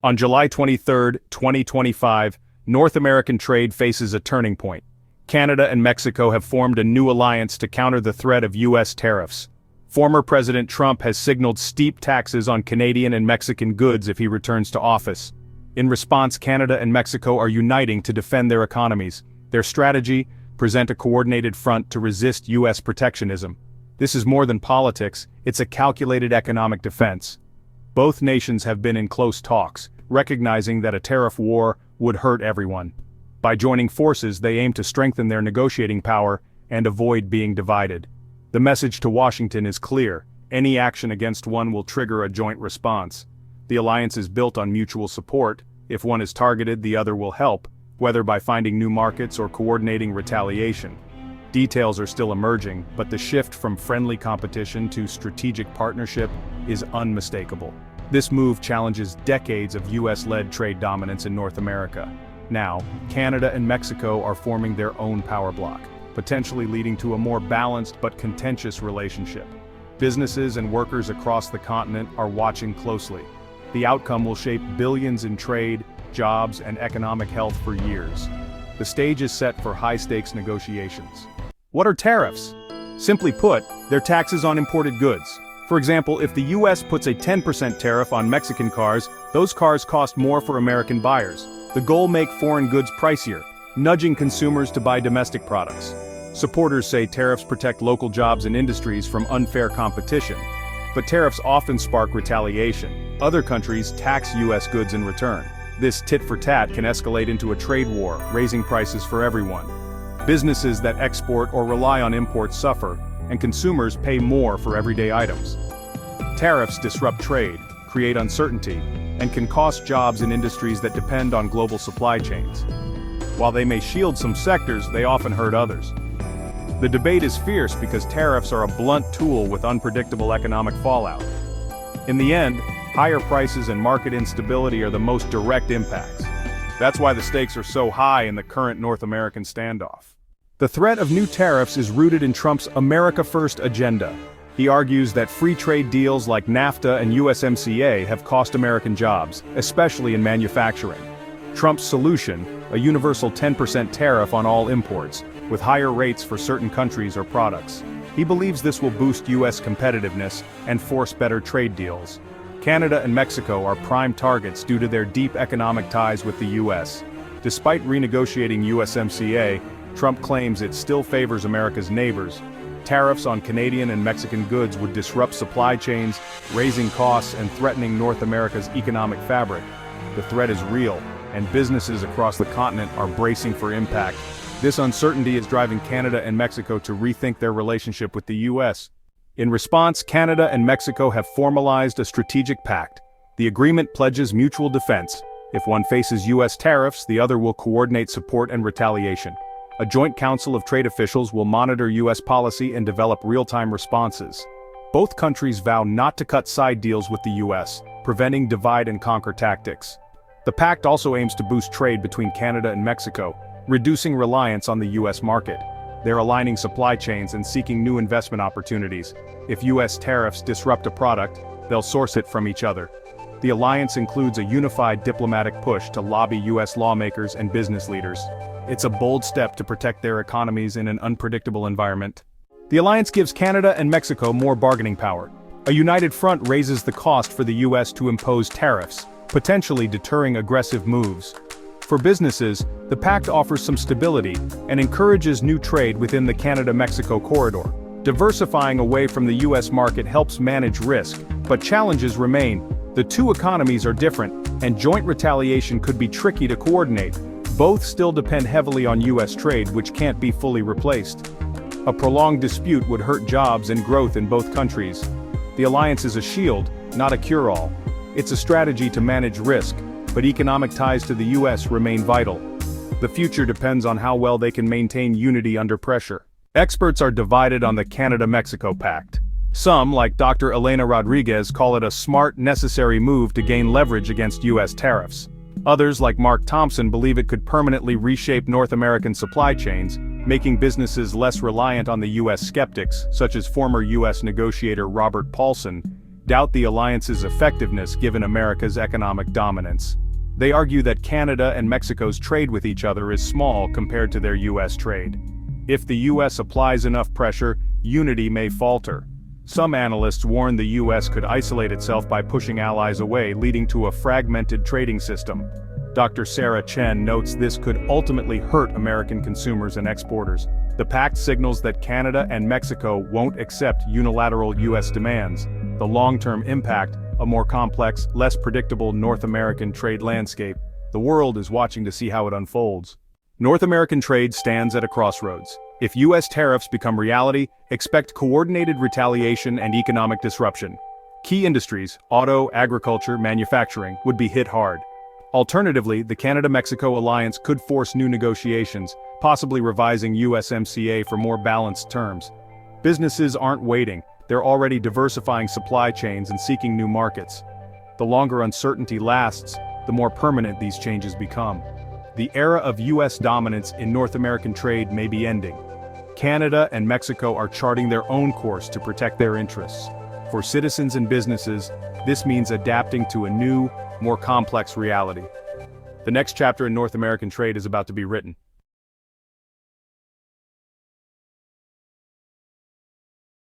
On July 23, 2025, North American trade faces a turning point. Canada and Mexico have formed a new alliance to counter the threat of U.S. tariffs. Former President Trump has signaled steep taxes on Canadian and Mexican goods if he returns to office. In response, Canada and Mexico are uniting to defend their economies. Their strategy: present a coordinated front to resist U.S. protectionism. This is more than politics, it's a calculated economic defense. Both nations have been in close talks, recognizing that a tariff war would hurt everyone. By joining forces, they aim to strengthen their negotiating power and avoid being divided. The message to Washington is clear: any action against one will trigger a joint response. The alliance is built on mutual support. If one is targeted, the other will help, whether by finding new markets or coordinating retaliation. Details are still emerging, but the shift from friendly competition to strategic partnership is unmistakable. This move challenges decades of US-led trade dominance in North America. Now, Canada and Mexico are forming their own power bloc, potentially leading to a more balanced but contentious relationship. Businesses and workers across the continent are watching closely. The outcome will shape billions in trade, jobs, and economic health for years. The stage is set for high-stakes negotiations. What are tariffs? Simply put, they're taxes on imported goods. For example, if the US puts a 10% tariff on Mexican cars, those cars cost more for American buyers. The goal: make foreign goods pricier, nudging consumers to buy domestic products. Supporters say tariffs protect local jobs and industries from unfair competition. But tariffs often spark retaliation. Other countries tax US goods in return. This tit-for-tat can escalate into a trade war, raising prices for everyone. Businesses that export or rely on imports suffer, and consumers pay more for everyday items. Tariffs disrupt trade, create uncertainty, and can cost jobs in industries that depend on global supply chains. While they may shield some sectors, they often hurt others. The debate is fierce because tariffs are a blunt tool with unpredictable economic fallout. In the end, higher prices and market instability are the most direct impacts. That's why the stakes are so high in the current North American standoff. The threat of new tariffs is rooted in Trump's America First agenda. He argues that free trade deals like NAFTA and USMCA have cost American jobs, especially in manufacturing. Trump's solution: a universal 10% tariff on all imports, with higher rates for certain countries or products. He believes this will boost US competitiveness and force better trade deals. Canada and Mexico are prime targets due to their deep economic ties with the US. Despite renegotiating USMCA, Trump claims it still favors America's neighbors. Tariffs on Canadian and Mexican goods would disrupt supply chains, raising costs and threatening North America's economic fabric. The threat is real, and businesses across the continent are bracing for impact. This uncertainty is driving Canada and Mexico to rethink their relationship with the US. In response, Canada and Mexico have formalized a strategic pact. The agreement pledges mutual defense. If one faces US tariffs, the other will coordinate support and retaliation. A joint council of trade officials will monitor US policy and develop real-time responses. Both countries vow not to cut side deals with the US, preventing divide-and-conquer tactics. The pact also aims to boost trade between Canada and Mexico, reducing reliance on the US market. They're aligning supply chains and seeking new investment opportunities. If US tariffs disrupt a product, they'll source it from each other. The alliance includes a unified diplomatic push to lobby US lawmakers and business leaders. It's a bold step to protect their economies in an unpredictable environment. The alliance gives Canada and Mexico more bargaining power. A united front raises the cost for the US to impose tariffs, potentially deterring aggressive moves. For businesses, the pact offers some stability and encourages new trade within the Canada-Mexico corridor. Diversifying away from the US market helps manage risk, but challenges remain. The two economies are different, and joint retaliation could be tricky to coordinate. Both still depend heavily on US trade, which can't be fully replaced. A prolonged dispute would hurt jobs and growth in both countries. The alliance is a shield, not a cure-all. It's a strategy to manage risk, but economic ties to the US remain vital. The future depends on how well they can maintain unity under pressure. Experts are divided on the Canada-Mexico Pact. Some, like Dr. Elena Rodriguez, call it a smart, necessary move to gain leverage against US tariffs. Others, like Mark Thompson, believe it could permanently reshape North American supply chains, making businesses less reliant on the US skeptics, such as former US negotiator Robert Paulson. doubt the alliance's effectiveness given America's economic dominance. They argue that Canada and Mexico's trade with each other is small compared to their US trade. If the US applies enough pressure, unity may falter. Some analysts warn the US could isolate itself by pushing allies away, leading to a fragmented trading system. Dr. Sarah Chen notes this could ultimately hurt American consumers and exporters. The pact signals that Canada and Mexico won't accept unilateral US demands. The long-term impact, a more complex, less predictable North American trade landscape. The world is watching to see how it unfolds. North American trade stands at a crossroads. If US tariffs become reality, expect coordinated retaliation and economic disruption. Key industries, auto, agriculture, manufacturing, would be hit hard. Alternatively, the Canada-Mexico alliance could force new negotiations, possibly revising USMCA for more balanced terms. Businesses aren't waiting, they're already diversifying supply chains and seeking new markets. The longer uncertainty lasts, the more permanent these changes become. The era of US dominance in North American trade may be ending. Canada and Mexico are charting their own course to protect their interests. For citizens and businesses, this means adapting to a new, more complex reality. The next chapter in North American trade is about to be written.